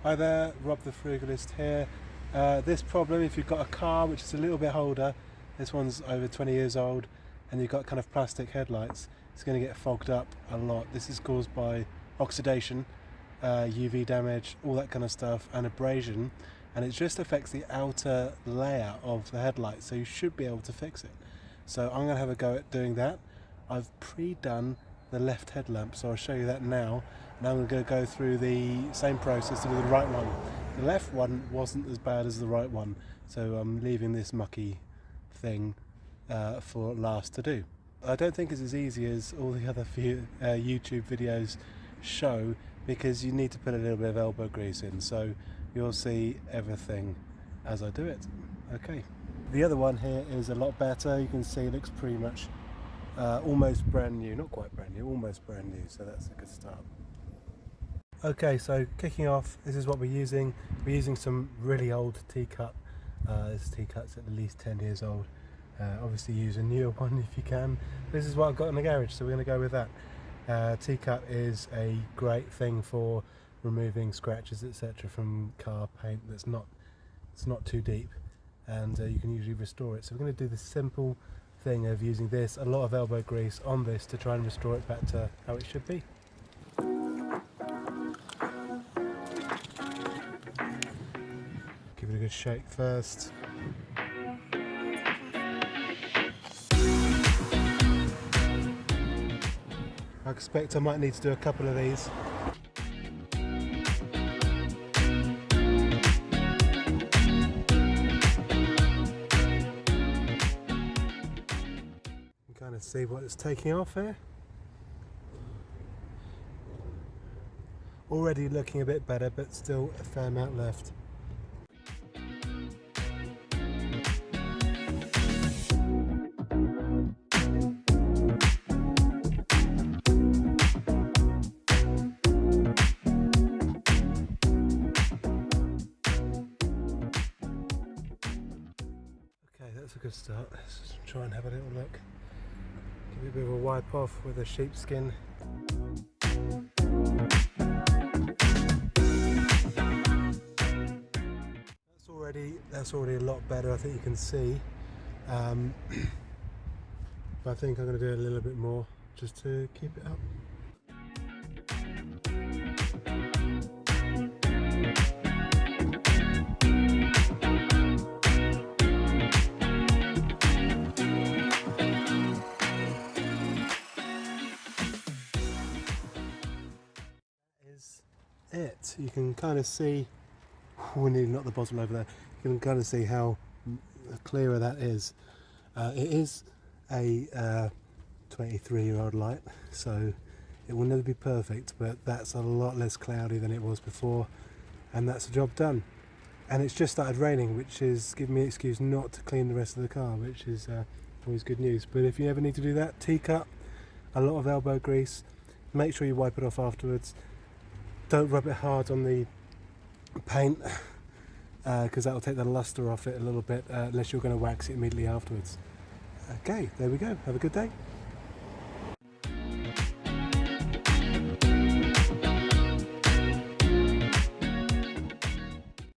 Hi there, Rob the Frugalist here. This problem, if you've got a car which is a little bit older, this one's over 20 years old, and you've got kind of plastic headlights, it's going to get fogged up a lot. This is caused by oxidation, UV damage, all that kind of stuff, and abrasion, and it just affects the outer layer of the headlights, so you should be able to fix it. So I'm going to have a go at doing that. I've pre-done the left headlamp, so I'll show you that now. Now I'm going to go through the same process to do the right one. The left one wasn't as bad as the right one, so I'm leaving this mucky thing for last to do. I don't think it's as easy as all the other few YouTube videos show, because you need to put a little bit of elbow grease in, so you'll see everything as I do it. Okay. The other one here is a lot better. You can see it looks pretty much almost brand new, not quite brand new, almost brand new, so that's a good start. Okay, so kicking off, this is what we're using. We're using some really old teacup. This teacup's at least 10 years old. Obviously use a newer one if you can. This is what I've got in the garage, so we're going to go with that. Teacup is a great thing for removing scratches, etc. from car paint it's not too deep, and you can usually restore it. So we're going to do the simple thing of using this, a lot of elbow grease on this to try and restore it back to how it should be. Give it a good shake first. I expect I might need to do a couple of these. Kind of see what it's taking off here. Already looking a bit better, but still a fair amount left. Okay, that's a good start. Let's try and have a little look. Give it a bit of a wipe off with a sheepskin. That's already a lot better, I think you can see. But I think I'm going to do a little bit more just to keep it up. It. You can kind of see, we nearly knocked the bottle over there. You can kind of see how clearer that is. It is a 23-year-old light, so it will never be perfect, but that's a lot less cloudy than it was before, and that's the job done. And it's just started raining, which is giving me an excuse not to clean the rest of the car, which is always good news. But if you ever need to do that, teacup, a lot of elbow grease, make sure you wipe it off afterwards. Don't rub it hard on the paint, because that will take the luster off it a little bit, unless you're going to wax it immediately afterwards. Okay, there we go. Have a good day.